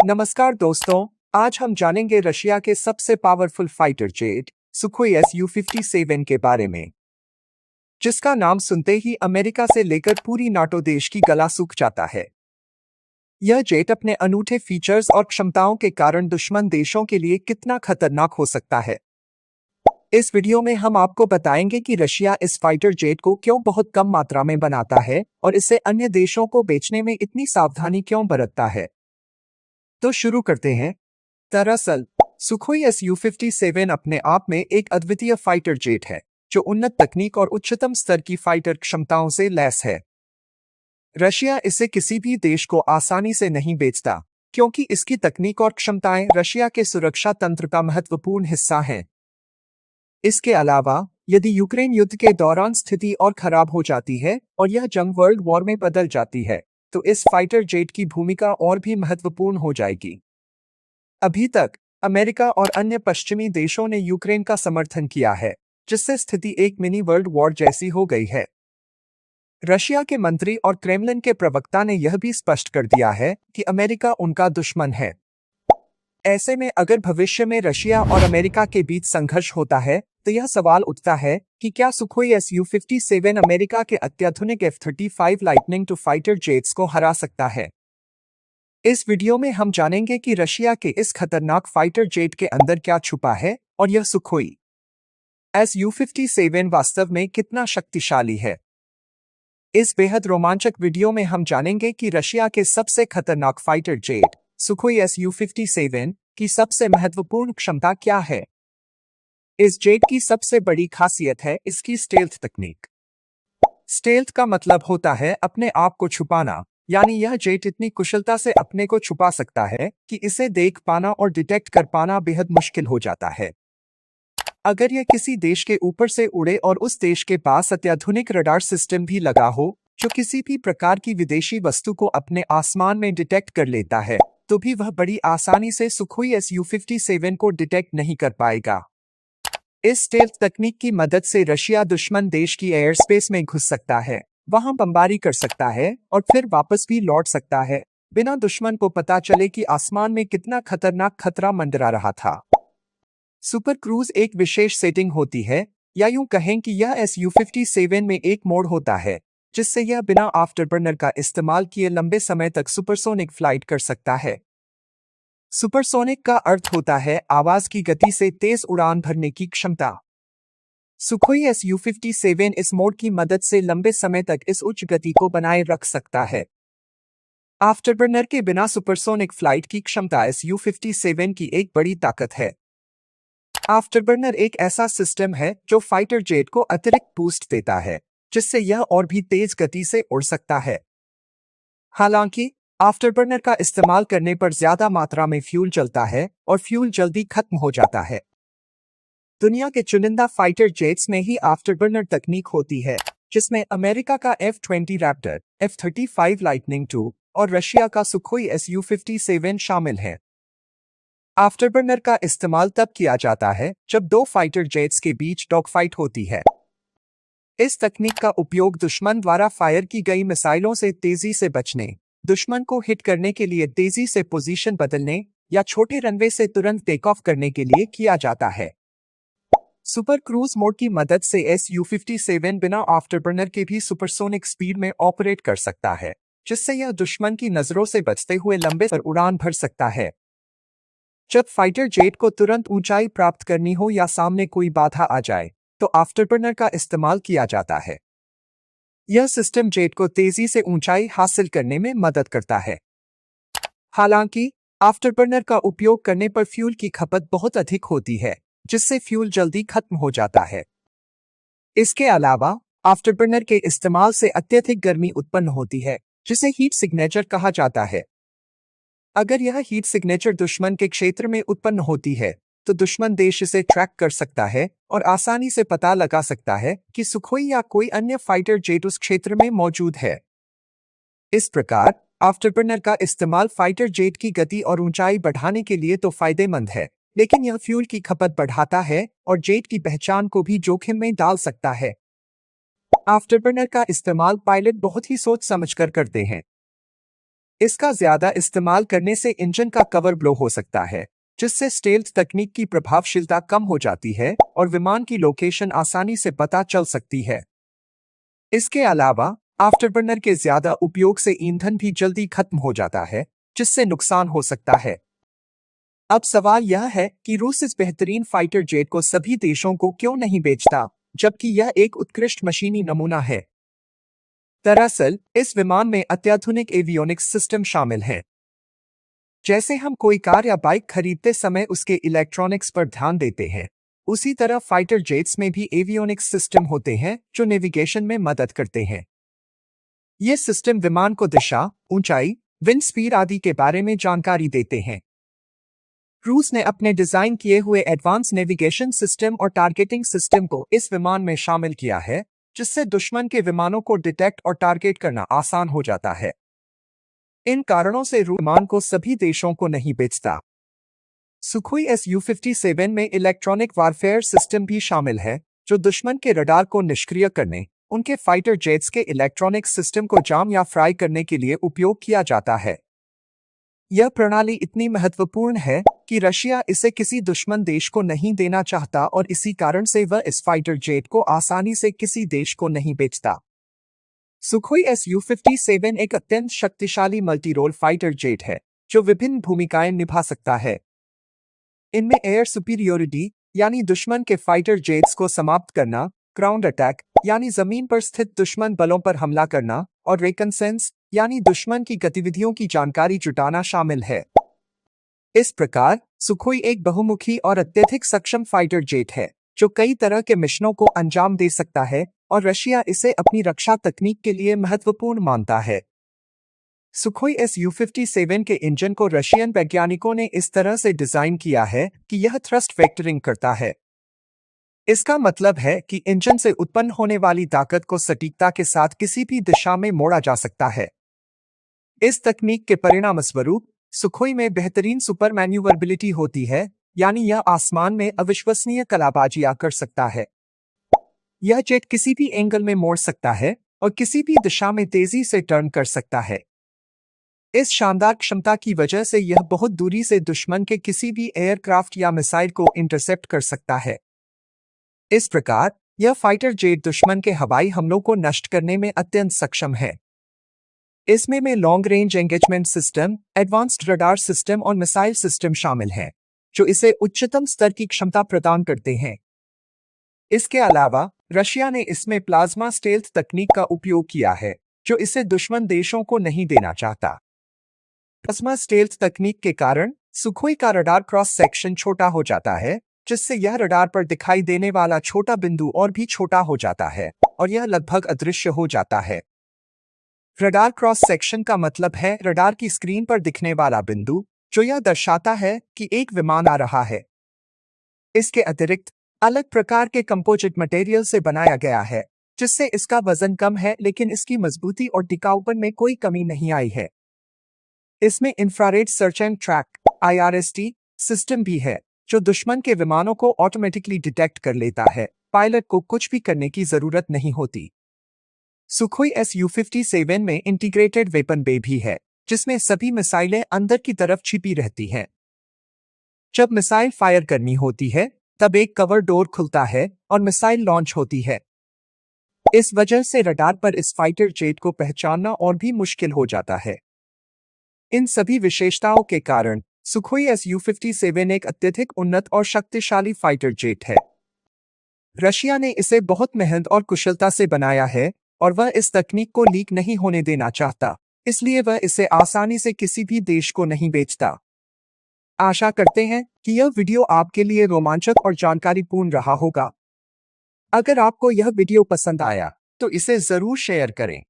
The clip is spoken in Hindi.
नमस्कार दोस्तों, आज हम जानेंगे रशिया के सबसे powerful fighter jet Sukhoi Su-57 के बारे में, जिसका नाम सुनते ही अमेरिका से लेकर पूरी नाटो देश की गला सूख जाता है। यह जेट अपने अनूठे फीचर्स और क्षमताओं के कारण दुश्मन देशों के लिए कितना खतरनाक हो सकता है। इस वीडियो में हम आपको बताएंगे कि रशिया इस फाइटर जेट को क्यों बहुत कम मात्रा में बनाता है और इसे अन्य देशों को बेचने में इतनी सावधानी क्यों बरतता है। तो शुरू करते हैं। दरअसल सुखोई Su-57 अपने आप में एक अद्वितीय फाइटर जेट है, जो उन्नत तकनीक और उच्चतम स्तर की फाइटर क्षमताओं से लैस है। रशिया इसे किसी भी देश को आसानी से नहीं बेचता, क्योंकि इसकी तकनीक और क्षमताएं रशिया के सुरक्षा तंत्र का महत्वपूर्ण हिस्सा हैं। इसके अलावा, यदि यूक्रेन युद्ध के दौरान स्थिति और खराब हो जाती है और यह जंग वर्ल्ड वॉर में बदल जाती है, तो इस फाइटर जेट की भूमिका और भी महत्वपूर्ण हो जाएगी। अभी तक अमेरिका और अन्य पश्चिमी देशों ने यूक्रेन का समर्थन किया है, जिससे स्थिति एक मिनी वर्ल्ड वॉर जैसी हो गई है। रशिया के मंत्री और क्रेमलिन के प्रवक्ता ने यह भी स्पष्ट कर दिया है कि अमेरिका उनका दुश्मन है। ऐसे में अगर भविष्य में रशिया और अमेरिका के बीच संघर्ष होता है, तो यह सवाल उठता है कि क्या सुखोई Su-57 अमेरिका के अत्याधुनिक F-35 lightning II fighter jets को हरा सकता है। इस वीडियो में हम जानेंगे कि रशिया के इस खतरनाक फाइटर जेट के अंदर क्या छुपा है और यह सुखोई Su-57 वास्तव में कितना शक्तिशाली है। इस बेहद रोमांचक वीडियो में हम जानेंगे कि रशिया के सबसे खतरनाक फाइटर जेट सुखोई Su-57 की सबसे महत्वपूर्ण क्षमता क्या है। इस जेट की सबसे बड़ी खासियत है इसकी स्टेल्थ तकनीक। स्टेल्थ का मतलब होता है अपने आप को छुपाना, यानी यह जेट इतनी कुशलता से अपने को छुपा सकता है कि इसे देख पाना और डिटेक्ट कर पाना बेहद मुश्किल हो जाता है। अगर यह किसी देश के ऊपर से उड़े और उस देश के पास अत्याधुनिक रडार सिस्टम भी लगा हो, जो किसी भी प्रकार की विदेशी वस्तु को अपने आसमान में डिटेक्ट कर लेता है, तो भी वह बड़ी आसानी से सुखोई Su-57 को डिटेक्ट नहीं कर पाएगा। इस स्टेल्थ तकनीक की मदद से रशिया दुश्मन देश की एयर स्पेस में घुस सकता है, वहां बमबारी कर सकता है और फिर वापस भी लौट सकता है, बिना दुश्मन को पता चले कि आसमान में कितना खतरनाक खतरा मंडरा रहा था। सुपर क्रूज एक विशेष सेटिंग होती है, या यूं कहें कि यह Su-57 में एक मोड होता है, जिससे यह बिना आफ्टरबर्नर का इस्तेमाल किए लंबे समय तक सुपरसोनिक फ्लाइट कर सकता है। सुपरसोनिक का अर्थ होता है आवाज की गति से तेज उड़ान भरने की क्षमता। सुखोई Su-57 इस मोड की मदद से लंबे समय तक इस उच्च गति को बनाए रख सकता है। आफ्टरबर्नर के बिना सुपरसोनिक फ्लाइट की क्षमता Su-57 की एक बड़ी ताकत है। आफ्टरबर्नर एक ऐसा सिस्टम है जो फाइटर जेट को अतिरिक्त बूस्ट देता है, जिससे यह और भी तेज गति से उड़ सकता है। हालांकि आफ्टरबर्नर का इस्तेमाल करने पर ज्यादा मात्रा में फ्यूल जलता है और फ्यूल जल्दी खत्म हो जाता है। दुनिया के चुनिंदा फाइटर जेट्स में ही आफ्टरबर्नर तकनीक होती है, जिसमें अमेरिका का F-20 Raptor, F-35 lightning II और रशिया का सुखोई Su-57 शामिल है। आफ्टरबर्नर का इस्तेमाल तब किया जाता है जब दो फाइटर जेट्स के बीच डॉगफाइट होती है। इस तकनीक का उपयोग दुश्मन द्वारा फायर की गई मिसाइलों से तेजी से बचने, दुश्मन को हिट करने के लिए तेजी से पोजीशन बदलने या छोटे रनवे से तुरंत टेक ऑफ करने के लिए किया जाता है। सुपर क्रूज मोड की मदद से Su-57 बिना आफ्टरबर्नर के भी सुपरसोनिक स्पीड में ऑपरेट कर सकता है, जिससे यह दुश्मन की नजरों से बचते हुए लंबे पर उड़ान भर सकता है। जब फाइटर जेट को तुरंत ऊंचाई प्राप्त करनी हो या सामने कोई बाधा आ जाए, तो आफ्टरबर्नर का इस्तेमाल किया जाता है। यह सिस्टम जेट को तेजी से ऊंचाई हासिल करने में मदद करता है। हालांकि आफ्टरबर्नर का उपयोग करने पर फ्यूल की खपत बहुत अधिक होती है, जिससे फ्यूल जल्दी खत्म हो जाता है। इसके अलावा आफ्टरबर्नर के इस्तेमाल से अत्यधिक गर्मी उत्पन्न होती है, जिसे हीट सिग्नेचर कहा जाता है। अगर यह हीट सिग्नेचर दुश्मन के क्षेत्र में उत्पन्न होती है, तो दुश्मन देश इसे ट्रैक कर सकता है और आसानी से पता लगा सकता है कि सुखोई या कोई अन्य फाइटर जेट उस क्षेत्र में मौजूद है। इस प्रकार आफ्टरबर्नर का इस्तेमाल फाइटर जेट की गति और ऊंचाई बढ़ाने के लिए तो फायदेमंद है, लेकिन यह फ्यूल की खपत बढ़ाता है और जेट की पहचान को भी जोखिम में डाल सकता है। आफ्टरबर्नर का इस्तेमाल पायलट बहुत ही सोच समझकर करते हैं। इसका ज्यादा इस्तेमाल करने से इंजन का कवर ब्लो हो सकता है, जिससे स्टेल्थ तकनीक की प्रभावशीलता कम हो जाती है और विमान की लोकेशन आसानी से पता चल सकती है। इसके अलावा आफ्टरबर्नर के ज्यादा उपयोग से ईंधन भी जल्दी खत्म हो जाता है, जिससे नुकसान हो सकता है। अब सवाल यह है कि रूस इस बेहतरीन फाइटर जेट को सभी देशों को क्यों नहीं बेचता, जबकि यह एक उत्कृष्ट मशीनी नमूना है। दरअसल इस विमान में अत्याधुनिक एवियोनिक्स सिस्टम शामिल हैं। जैसे हम कोई कार या बाइक खरीदते समय उसके इलेक्ट्रॉनिक्स पर ध्यान देते हैं, उसी तरह फाइटर जेट्स में भी एवियोनिक्स सिस्टम होते हैं जो नेविगेशन में मदद करते हैं। ये सिस्टम विमान को दिशा, ऊंचाई, विंड स्पीड आदि के बारे में जानकारी देते हैं। रूस ने अपने डिजाइन किए हुए एडवांस नेविगेशन सिस्टम और टारगेटिंग सिस्टम को इस विमान में शामिल किया है, जिससे दुश्मन के विमानों को डिटेक्ट और टारगेट करना आसान हो जाता है। इन कारणों से रूस विमान को सभी देशों को नहीं बेचता। सुखोई Su-57 में इलेक्ट्रॉनिक वारफेयर सिस्टम भी शामिल है, जो दुश्मन के रडार को निष्क्रिय करने, उनके फाइटर जेट्स के इलेक्ट्रॉनिक सिस्टम को जाम या फ्राई करने के लिए उपयोग किया जाता है। यह प्रणाली इतनी महत्वपूर्ण है कि रशिया इसे किसी दुश्मन देश को नहीं देना चाहता और इसी कारण से वह इस फाइटर जेट को आसानी से किसी देश को नहीं बेचता। सुखोई Su-57 एक अत्यंत शक्तिशाली मल्टी रोल फाइटर जेट है, जो विभिन्न भूमिकाएं निभा सकता है। इनमें एयर सुपीरियोरिटी यानी दुश्मन के फाइटर जेट्स को समाप्त करना, ग्राउंड अटैक यानी जमीन पर स्थित दुश्मन बलों पर हमला करना, और रिकनसेंस यानी दुश्मन की गतिविधियों की जानकारी जुटाना शामिल है। इस प्रकार सुखोई एक बहुमुखी और अत्यधिक सक्षम फाइटर जेट है, जो कई तरह के मिशनों को अंजाम दे सकता है और रशिया इसे अपनी रक्षा तकनीक के लिए महत्वपूर्ण मानता है। सुखोई Su-57 के इंजन को रशियन वैज्ञानिकों ने इस तरह से डिजाइन किया है कि यह थ्रस्ट वेक्टरिंग करता है। इसका मतलब है कि इंजन से उत्पन्न होने वाली ताकत को सटीकता के साथ किसी भी दिशा में मोड़ा जा सकता है। इस तकनीक के परिणामस्वरूप सुखोई में बेहतरीन सुपर मैन्यूवरबिलिटी होती है, यानी यह आसमान में अविश्वसनीय कलाबाजियां कर सकता है। यह जेट किसी भी एंगल में मोड़ सकता है और किसी भी दिशा में तेजी से टर्न कर सकता है। इस शानदार क्षमता की वजह से यह बहुत दूरी से दुश्मन के किसी भी एयरक्राफ्ट या मिसाइल को इंटरसेप्ट कर सकता है। इस प्रकार यह फाइटर जेट दुश्मन के हवाई हमलों को नष्ट करने में अत्यंत सक्षम है। इसमें long range engagement system, advanced radar system और मिसाइल सिस्टम शामिल हैं, जो इसे उच्चतम स्तर की क्षमता प्रदान करते हैं। इसके अलावा रशिया ने इसमें प्लाज्मा स्टेल्थ तकनीक का उपयोग किया है, जो इसे दुश्मन देशों को नहीं देना चाहता। प्लाज्मा स्टेल्थ तकनीक के कारण सुखोई का रडार क्रॉस सेक्शन छोटा हो जाता है, जिससे यह रडार पर दिखाई देने वाला छोटा बिंदु और भी छोटा हो जाता है और यह लगभग अदृश्य हो जाता है। रडार क्रॉस सेक्शन का मतलब है रडार की स्क्रीन पर दिखने वाला बिंदु, जो यह दर्शाता है कि एक विमान आ रहा है। इसके अतिरिक्त अलग प्रकार के कंपोजिट मटेरियल से बनाया गया है, जिससे इसका वजन कम है लेकिन इसकी मजबूती और टिकाऊपन में कोई कमी नहीं आई है। इसमें infrared search and track (IRST) system भी है, जो दुश्मन के विमानों को ऑटोमेटिकली डिटेक्ट कर लेता है। पायलट को कुछ भी करने की जरूरत नहीं होती। सुखोई Su-57 में इंटीग्रेटेड वेपन बे भी है, जिसमें सभी मिसाइलें अंदर की तरफ छिपी रहती हैं। जब मिसाइल फायर करनी होती है, तब एक कवर डोर खुलता है और मिसाइल लॉन्च होती है। इस वजह से रडार पर इस फाइटर जेट को पहचानना और भी मुश्किल हो जाता है। इन सभी विशेषताओं के कारण सुखोई Su-57 एक अत्यधिक उन्नत और शक्तिशाली फाइटर जेट है। रशिया ने इसे बहुत मेहनत और कुशलता से बनाया है और वह इस तकनीक को लीक नहीं होने देना चाहता, इसलिए वह इसे आसानी से किसी भी देश को नहीं बेचता। आशा करते हैं कि यह वीडियो आपके लिए रोमांचक और जानकारीपूर्ण रहा होगा। अगर आपको यह वीडियो पसंद आया तो इसे जरूर शेयर करें।